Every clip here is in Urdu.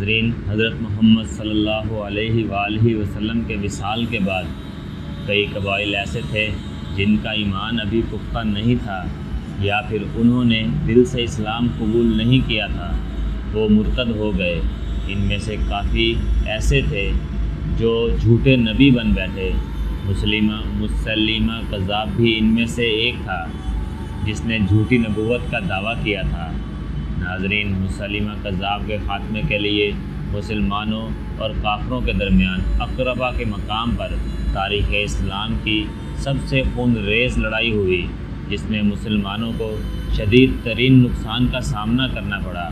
ناظرین، حضرت محمد صلی اللہ علیہ وآلہ وسلم کے وصال کے بعد کئی قبائل ایسے تھے جن کا ایمان ابھی پختہ نہیں تھا یا پھر انہوں نے دل سے اسلام قبول نہیں کیا تھا، وہ مرتد ہو گئے۔ ان میں سے کافی ایسے تھے جو جھوٹے نبی بن بیٹھے۔ مسلمہ کذاب بھی ان میں سے ایک تھا جس نے جھوٹی نبوت کا دعویٰ کیا تھا۔ ناظرین، مسلمہ کذاب کے خاتمے کے لیے مسلمانوں اور کافروں کے درمیان اقربہ کے مقام پر تاریخ اسلام کی سب سے خون ریز لڑائی ہوئی، جس میں مسلمانوں کو شدید ترین نقصان کا سامنا کرنا پڑا۔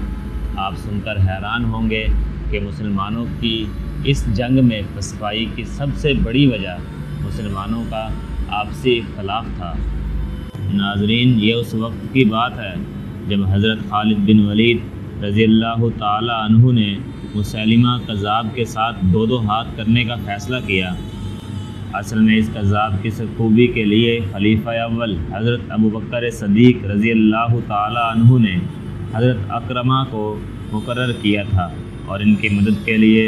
آپ سن کر حیران ہوں گے کہ مسلمانوں کی اس جنگ میں پسپائی کی سب سے بڑی وجہ مسلمانوں کا آپسی اختلاف تھا۔ ناظرین، یہ اس وقت کی بات ہے جب حضرت خالد بن ولید رضی اللہ تعالی عنہ نے مسلمہ کذاب کے ساتھ دو ہاتھ کرنے کا فیصلہ کیا۔ اصل میں اس کذاب کی سرکوبی کے لیے خلیفہ اول حضرت ابوبکر صدیق رضی اللہ تعالی عنہ نے حضرت اکرمہ کو مقرر کیا تھا اور ان کی مدد کے لیے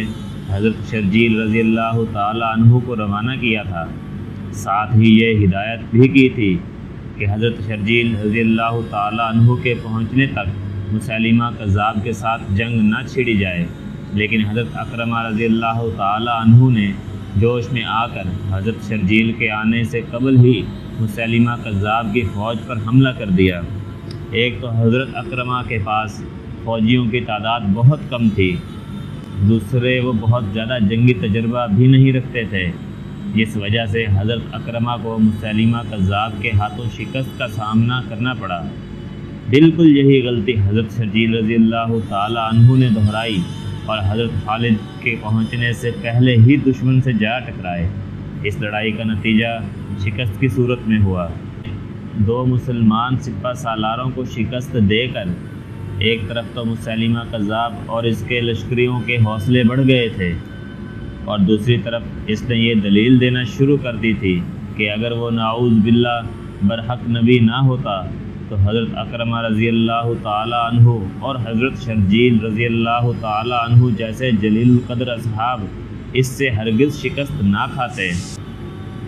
حضرت شرجیل رضی اللہ تعالی عنہ کو روانہ کیا تھا۔ ساتھ ہی یہ ہدایت بھی کی تھی کہ حضرت شرجیل رضی اللہ تعالی عنہ کے پہنچنے تک مسلمہ کذاب کے ساتھ جنگ نہ چھڑی جائے، لیکن حضرت اکرمہ رضی اللہ تعالی عنہ نے جوش میں آ کر حضرت شرجیل کے آنے سے قبل ہی مسلمہ کذاب کی فوج پر حملہ کر دیا۔ ایک تو حضرت اکرمہ کے پاس فوجیوں کی تعداد بہت کم تھی، دوسرے وہ بہت زیادہ جنگی تجربہ بھی نہیں رکھتے تھے، جس وجہ سے حضرت اکرمہ کو مسلمہ کذاب کے ہاتھوں شکست کا سامنا کرنا پڑا۔ بالکل یہی غلطی حضرت شرجیل رضی اللہ تعالی عنہ نے دہرائی اور حضرت خالد کے پہنچنے سے پہلے ہی دشمن سے جا ٹکرائے۔ اس لڑائی کا نتیجہ شکست کی صورت میں ہوا۔ دو مسلمان سپہ سالاروں کو شکست دے کر ایک طرف تو مسلمہ کذاب اور اس کے لشکریوں کے حوصلے بڑھ گئے تھے، اور دوسری طرف اس نے یہ دلیل دینا شروع کر دی تھی کہ اگر وہ نعوذ باللہ برحق نبی نہ ہوتا تو حضرت اکرمہ رضی اللہ تعالی عنہ اور حضرت شرجیل رضی اللہ تعالی عنہ جیسے جلیل القدر اصحاب اس سے ہرگز شکست نہ کھاتے۔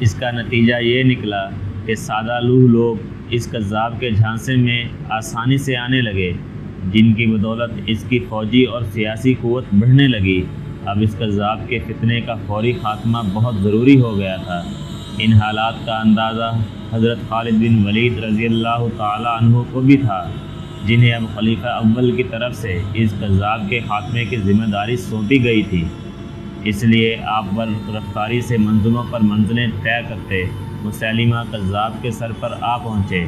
اس کا نتیجہ یہ نکلا کہ سادہ لوح لوگ اس کذاب کے جھانسے میں آسانی سے آنے لگے، جن کی بدولت اس کی فوجی اور سیاسی قوت بڑھنے لگی۔ اب اس کذاب کے فتنے کا فوری خاتمہ بہت ضروری ہو گیا تھا۔ ان حالات کا اندازہ حضرت خالد بن ولید رضی اللہ تعالی عنہ کو بھی تھا، جنہیں اب خلیفہ اول کی طرف سے اس کذاب کے خاتمے کی ذمہ داری سونپی گئی تھی۔ اس لیے آپ رفتاری سے منزلوں پر منزلیں طے کرتے مسلمہ کذاب کے سر پر آ پہنچے۔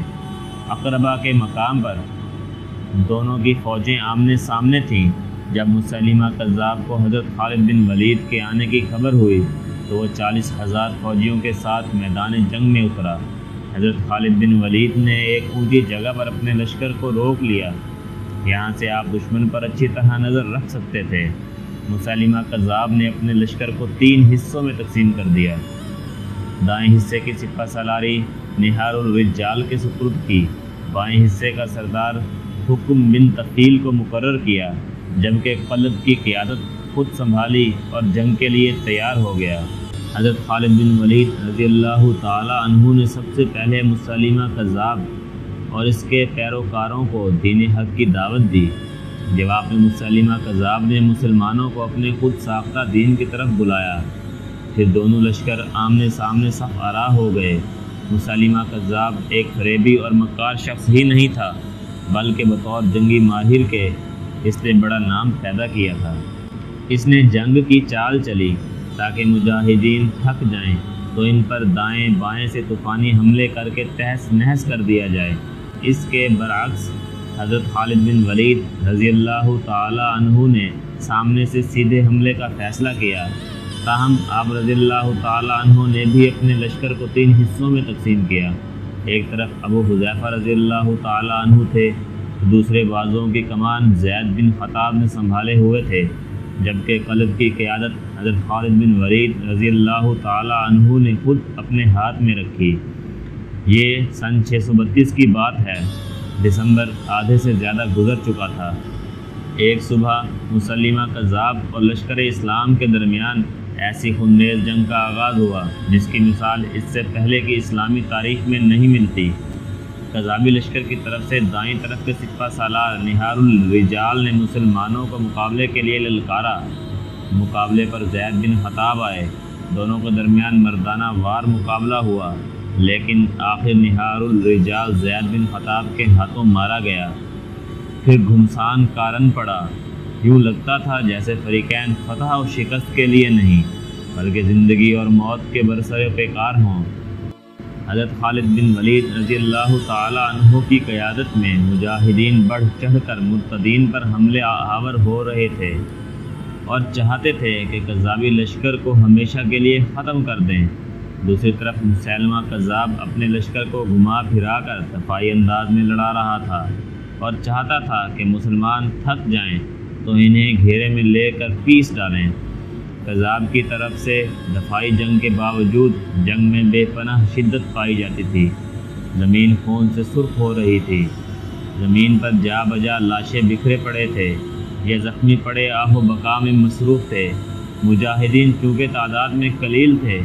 اقربہ کے مقام پر دونوں کی فوجیں آمنے سامنے تھیں۔ جب مسلمہ کذاب کو حضرت خالد بن ولید کے آنے کی خبر ہوئی تو وہ 40,000 فوجیوں کے ساتھ میدان جنگ میں اترا۔ حضرت خالد بن ولید نے ایک اونچی جگہ پر اپنے لشکر کو روک لیا، یہاں سے آپ دشمن پر اچھی طرح نظر رکھ سکتے تھے۔ مسلمہ کذاب نے اپنے لشکر کو 3 حصوں میں تقسیم کر دیا۔ دائیں حصے کی سپہ سالاری نہار الرجال کے سپرد کی، بائیں حصے کا سردار حکم بن تفیل کو مقرر کیا، جبکہ قلب کی قیادت خود سنبھالی اور جنگ کے لیے تیار ہو گیا۔ حضرت خالد بن ولید رضی اللہ تعالی عنہ نے سب سے پہلے مسلمہ کذاب اور اس کے پیروکاروں کو دین حق کی دعوت دی۔ جواب میں مسلمہ کذاب نے مسلمانوں کو اپنے خود ساختہ دین کی طرف بلایا۔ پھر دونوں لشکر آمنے سامنے صف آرا ہو گئے۔ مسلمہ کذاب ایک فریبی اور مکار شخص ہی نہیں تھا، بلکہ بطور جنگی ماہر کے اس نے بڑا نام پیدا کیا تھا۔ اس نے جنگ کی چال چلی تاکہ مجاہدین تھک جائیں تو ان پر دائیں بائیں سے طوفانی حملے کر کے تہس نہس کر دیا جائے۔ اس کے برعکس حضرت خالد بن ولید رضی اللہ تعالی عنہ نے سامنے سے سیدھے حملے کا فیصلہ کیا۔ تاہم آپ رضی اللہ تعالی عنہ نے بھی اپنے لشکر کو 3 حصوں میں تقسیم کیا۔ ایک طرف ابو حذیفہ رضی اللہ تعالی عنہ تھے، دوسرے بازوں کی کمان زید بن خطاب نے سنبھالے ہوئے تھے، جبکہ قلب کی قیادت حضرت خالد بن ولید رضی اللہ تعالی عنہ نے خود اپنے ہاتھ میں رکھی۔ یہ سن 632 کی بات ہے۔ دسمبر آدھے سے زیادہ گزر چکا تھا۔ ایک صبح مسلمہ کذاب اور لشکر اسلام کے درمیان ایسی خونریز جنگ کا آغاز ہوا جس کی مثال اس سے پہلے کی اسلامی تاریخ میں نہیں ملتی۔ کذابی لشکر کی طرف سے دائیں طرف کے سپہ سالار نہار الرجال نے مسلمانوں کو مقابلے کے لیے للکارا۔ مقابلے پر زید بن خطاب آئے، دونوں کے درمیان مردانہ وار مقابلہ ہوا، لیکن آخر نہار الرجال زید بن خطاب کے ہاتھوں مارا گیا۔ پھر گھمسان کارن پڑا، یوں لگتا تھا جیسے فریقین فتح و شکست کے لیے نہیں بلکہ زندگی اور موت کے برسر پیکار ہوں۔ حضرت خالد بن ولید رضی اللہ تعالی عنہ کی قیادت میں مجاہدین بڑھ چڑھ کر مرتدین پر حملے آور ہو رہے تھے اور چاہتے تھے کہ کذابی لشکر کو ہمیشہ کے لیے ختم کر دیں۔ دوسری طرف مسلمہ کذاب اپنے لشکر کو گھما پھرا کر دفاعی انداز میں لڑا رہا تھا اور چاہتا تھا کہ مسلمان تھک جائیں تو انہیں گھیرے میں لے کر پیس ڈالیں۔ کذاب کی طرف سے دفاعی جنگ کے باوجود جنگ میں بے پناہ شدت پائی جاتی تھی۔ زمین خون سے سرخ ہو رہی تھی، زمین پر جا بجا لاشیں بکھرے پڑے تھے، یہ زخمی پڑے آہ و بقا میں مصروف تھے۔ مجاہدین چونکہ تعداد میں قلیل تھے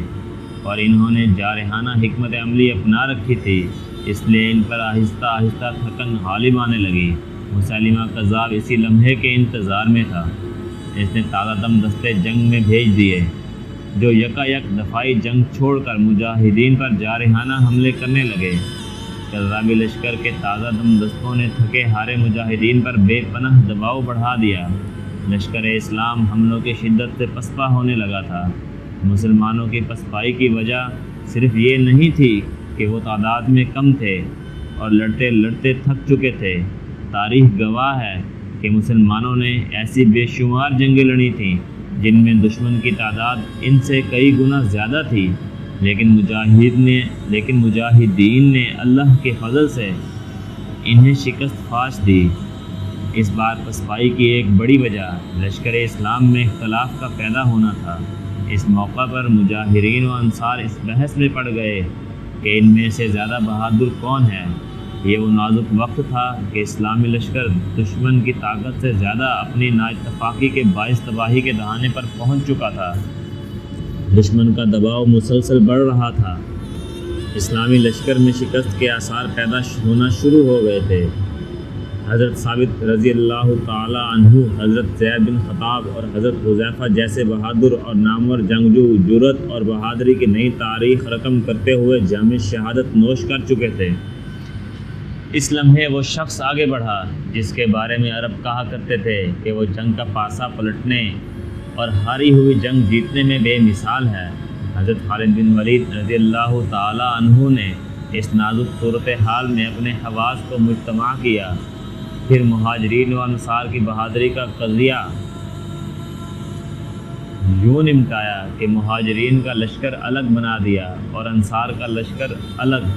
اور انہوں نے جارحانہ حکمت عملی اپنا رکھی تھی، اس لیے ان پر آہستہ آہستہ تھکن غالب آنے لگی۔ مسلمہ کذاب اسی لمحے کے انتظار میں تھا۔ اس نے تازہ دم دستے جنگ میں بھیج دیے جو یکا یک دفاعی جنگ چھوڑ کر مجاہدین پر جارحانہ حملے کرنے لگے۔ کذابی لشکر کے تازہ دم دستوں نے تھکے ہارے مجاہدین پر بے پناہ دباؤ بڑھا دیا۔ لشکر اسلام حملوں کی شدت سے پسپا ہونے لگا تھا۔ مسلمانوں کی پسپائی کی وجہ صرف یہ نہیں تھی کہ وہ تعداد میں کم تھے اور لڑتے لڑتے تھک چکے تھے۔ تاریخ گواہ ہے کہ مسلمانوں نے ایسی بے شمار جنگیں لڑی تھیں جن میں دشمن کی تعداد ان سے کئی گنا زیادہ تھی، لیکن مجاہدین نے اللہ کے فضل سے انہیں شکست فاش دی۔ اس بار پسپائی کی ایک بڑی وجہ لشکر اسلام میں اختلاف کا پیدا ہونا تھا۔ اس موقع پر مجاہرین و انصار اس بحث میں پڑ گئے کہ ان میں سے زیادہ بہادر کون ہے۔ یہ وہ نازک وقت تھا کہ اسلامی لشکر دشمن کی طاقت سے زیادہ اپنی نااتفاقی کے باعث تباہی کے دہانے پر پہنچ چکا تھا۔ دشمن کا دباؤ مسلسل بڑھ رہا تھا۔ اسلامی لشکر میں شکست کے آثار پیدا ہونا شروع ہو گئے تھے۔ حضرت ثابت رضی اللہ تعالی عنہ، حضرت زید بن خطاب اور حضرت حذیفہ جیسے بہادر اور نامور جنگجو جرأت اور بہادری کی نئی تاریخ رقم کرتے ہوئے جام شہادت نوش کر چکے تھے۔ اس لمحے وہ شخص آگے بڑھا جس کے بارے میں عرب کہا کرتے تھے کہ وہ جنگ کا پاسا پلٹنے اور ہاری ہوئی جنگ جیتنے میں بے مثال ہے۔ حضرت خالد بن ولید رضی اللہ تعالی عنہ نے اس نازک صورتحال میں اپنے حواس کو مجتمع کیا، پھر مہاجرین و انصار کی بہادری کا قضیہ یوں نمٹایا کہ مہاجرین کا لشکر الگ بنا دیا اور انصار کا لشکر الگ،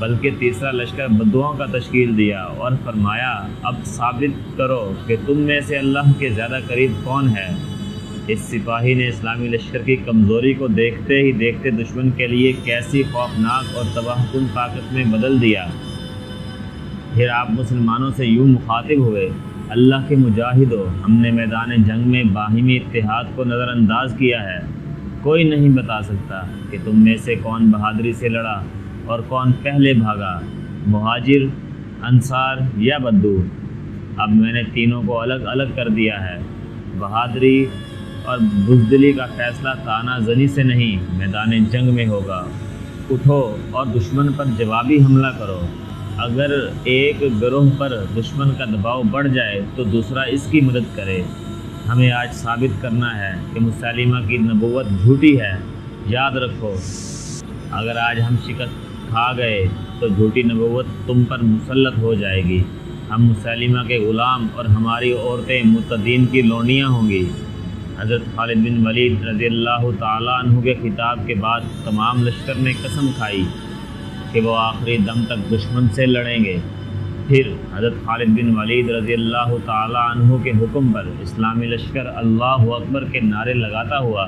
بلکہ تیسرا لشکر بدوؤں کا تشکیل دیا اور فرمایا اب ثابت کرو کہ تم میں سے اللہ کے زیادہ قریب کون ہے۔ اس سپاہی نے اسلامی لشکر کی کمزوری کو دیکھتے ہی دیکھتے دشمن کے لیے کیسی خوفناک اور تباہ کن طاقت میں بدل دیا۔ پھر آپ مسلمانوں سے یوں مخاطب ہوئے، اللہ کے مجاہدو، ہم نے میدان جنگ میں باہمی اتحاد کو نظر انداز کیا ہے۔ کوئی نہیں بتا سکتا کہ تم میں سے کون بہادری سے لڑا اور کون پہلے بھاگا، مہاجر، انصار یا بدو۔ اب میں نے تینوں کو الگ الگ کر دیا ہے۔ بہادری اور بزدلی کا فیصلہ تانا زنی سے نہیں، میدان جنگ میں ہوگا۔ اٹھو اور دشمن پر جوابی حملہ کرو۔ اگر ایک گروہ پر دشمن کا دباؤ بڑھ جائے تو دوسرا اس کی مدد کرے۔ ہمیں آج ثابت کرنا ہے کہ مسلمہ کی نبوت جھوٹی ہے۔ یاد رکھو، اگر آج ہم شکست کھا گئے تو جھوٹی نبوت تم پر مسلط ہو جائے گی۔ ہم مسلمہ کے غلام اور ہماری عورتیں مرتدین کی لونڈیاں ہوں گی۔ حضرت خالد بن ولید رضی اللہ تعالیٰ عنہ کے خطاب کے بعد تمام لشکر نے قسم کھائی کہ وہ آخری دم تک دشمن سے لڑیں گے۔ پھر حضرت خالد بن ولید رضی اللہ تعالیٰ عنہ کے حکم پر اسلامی لشکر اللہ اکبر کے نعرے لگاتا ہوا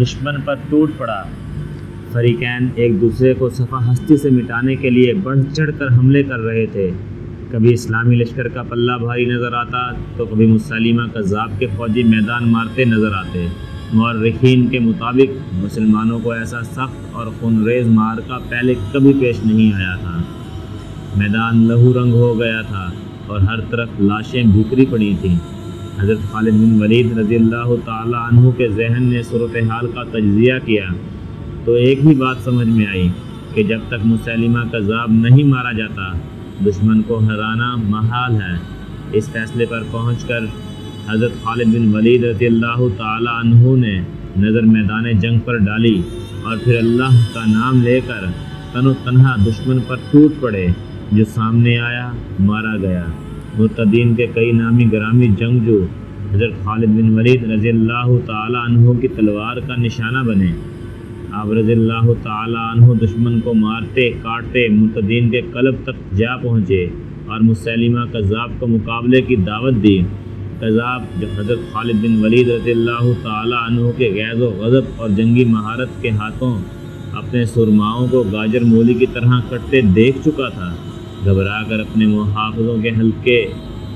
دشمن پر ٹوٹ پڑا۔ فریقین ایک دوسرے کو صفحہ ہستی سے مٹانے کے لیے بڑھ چڑھ کر حملے کر رہے تھے۔ کبھی اسلامی لشکر کا پلہ بھاری نظر آتا تو کبھی مسلمہ کذاب کے فوجی میدان مارتے نظر آتے۔ مورخین کے مطابق مسلمانوں کو ایسا سخت اور خونریز معرکہ پہلے کبھی پیش نہیں آیا تھا۔ میدان لہو رنگ ہو گیا تھا اور ہر طرف لاشیں بکھری پڑی تھیں۔ حضرت خالد بن ولید رضی اللہ تعالی عنہ کے ذہن نے صورتحال کا تجزیہ کیا تو ایک ہی بات سمجھ میں آئی کہ جب تک مسلمہ کذاب نہیں مارا جاتا دشمن کو ہرانا محال ہے۔ اس فیصلے پر پہنچ کر حضرت خالد بن ولید رضی اللہ تعالی عنہ نے نظر میدان جنگ پر ڈالی اور پھر اللہ کا نام لے کر تن و تنہا دشمن پر ٹوٹ پڑے۔ جو سامنے آیا مارا گیا۔ مرتدین کے کئی نامی گرامی جنگجو حضرت خالد بن ولید رضی اللہ تعالی عنہ کی تلوار کا نشانہ بنے۔ آپ رضی اللہ تعالی عنہ دشمن کو مارتے کاٹتے مرتدین کے قلب تک جا پہنچے اور مسلمہ کذاب کو مقابلے کی دعوت دی۔ کذاب جو حضرت خالد بن ولید رضی اللہ تعالی عنہ کے غیظ و غضب اور جنگی مہارت کے ہاتھوں اپنے سرماؤں کو گاجر مولی کی طرح کٹتے دیکھ چکا تھا، گھبرا کر اپنے محافظوں کے حلقے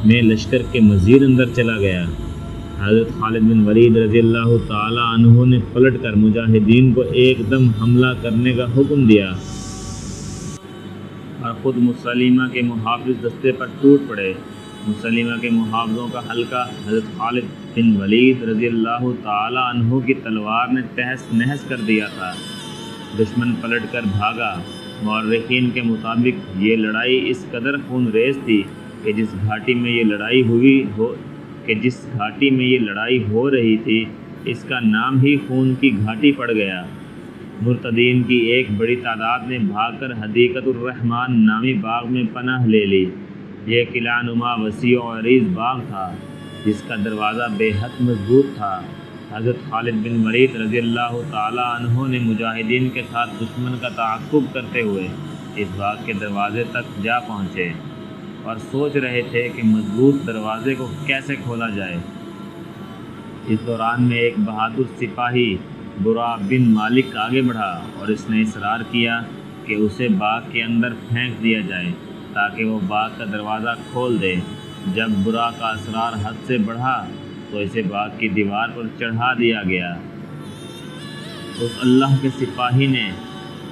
میں لشکر کے مزید اندر چلا گیا۔ حضرت خالد بن ولید رضی اللہ تعالی عنہ نے پلٹ کر مجاہدین کو ایک دم حملہ کرنے کا حکم دیا اور خود مسلمہ کے محافظ دستے پر ٹوٹ پڑے۔ مسلمہ کے محافظوں کا حلقہ حضرت خالد بن ولید رضی اللہ تعالی عنہ کی تلوار نے تہس نہس کر دیا تھا۔ دشمن پلٹ کر بھاگا۔ مورخین کے مطابق یہ لڑائی اس قدر خون ریز تھی کہ جس گھاٹی میں یہ لڑائی ہو رہی تھی اس کا نام ہی خون کی گھاٹی پڑ گیا۔ مرتدین کی ایک بڑی تعداد نے بھاگ کر حدیقۃ الرحمن نامی باغ میں پناہ لے لی۔ یہ قلعہ نما وسیع و عریض باغ تھا جس کا دروازہ بے حد مضبوط تھا۔ حضرت خالد بن ولید رضی اللہ تعالی عنہ نے مجاہدین کے ساتھ دشمن کا تعاقب کرتے ہوئے اس باغ کے دروازے تک جا پہنچے اور سوچ رہے تھے کہ مضبوط دروازے کو کیسے کھولا جائے۔ اس دوران میں ایک بہادر سپاہی برا بن مالک آگے بڑھا اور اس نے اصرار کیا کہ اسے باغ کے اندر پھینک دیا جائے تاکہ وہ باغ کا دروازہ کھول دے۔ جب برا کا اصرار حد سے بڑھا تو اسے باغ کی دیوار پر چڑھا دیا گیا۔ اس اللہ کے سپاہی نے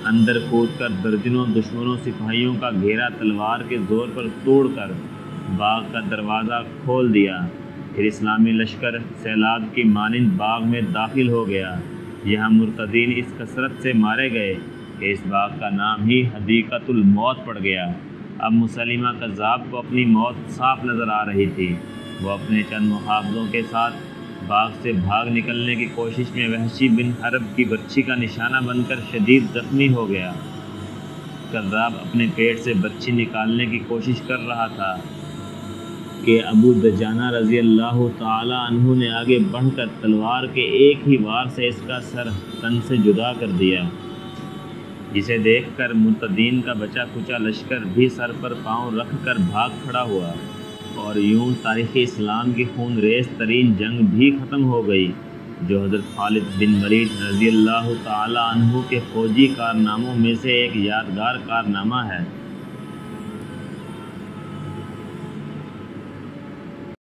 اندر کود کر درجنوں دشمنوں سپاہیوں کا گھیرا تلوار کے زور پر توڑ کر باغ کا دروازہ کھول دیا۔ پھر اسلامی لشکر سیلاب کی مانند باغ میں داخل ہو گیا۔ یہاں مرتدین اس کثرت سے مارے گئے کہ اس باغ کا نام ہی حدیقۃ الموت پڑ گیا۔ اب مسلمہ کذاب کو اپنی موت صاف نظر آ رہی تھی۔ وہ اپنے چند محافظوں کے ساتھ باغ سے بھاگ نکلنے کی کوشش میں وحشی بن حرب کی برچھی کا نشانہ بن کر شدید زخمی ہو گیا۔ کذاب اپنے پیٹ سے برچھی نکالنے کی کوشش کر رہا تھا کہ ابو دجانہ رضی اللہ تعالی عنہ نے آگے بڑھ کر تلوار کے ایک ہی وار سے اس کا سر تن سے جدا کر دیا، جسے دیکھ کر مرتدین کا بچا کچا لشکر بھی سر پر پاؤں رکھ کر بھاگ کھڑا ہوا اور یوں تاریخ اسلام کی خون ریز ترین جنگ بھی ختم ہو گئی، جو حضرت خالد بن ولید رضی اللہ تعالی عنہ کے فوجی کارناموں میں سے ایک یادگار کارنامہ ہے۔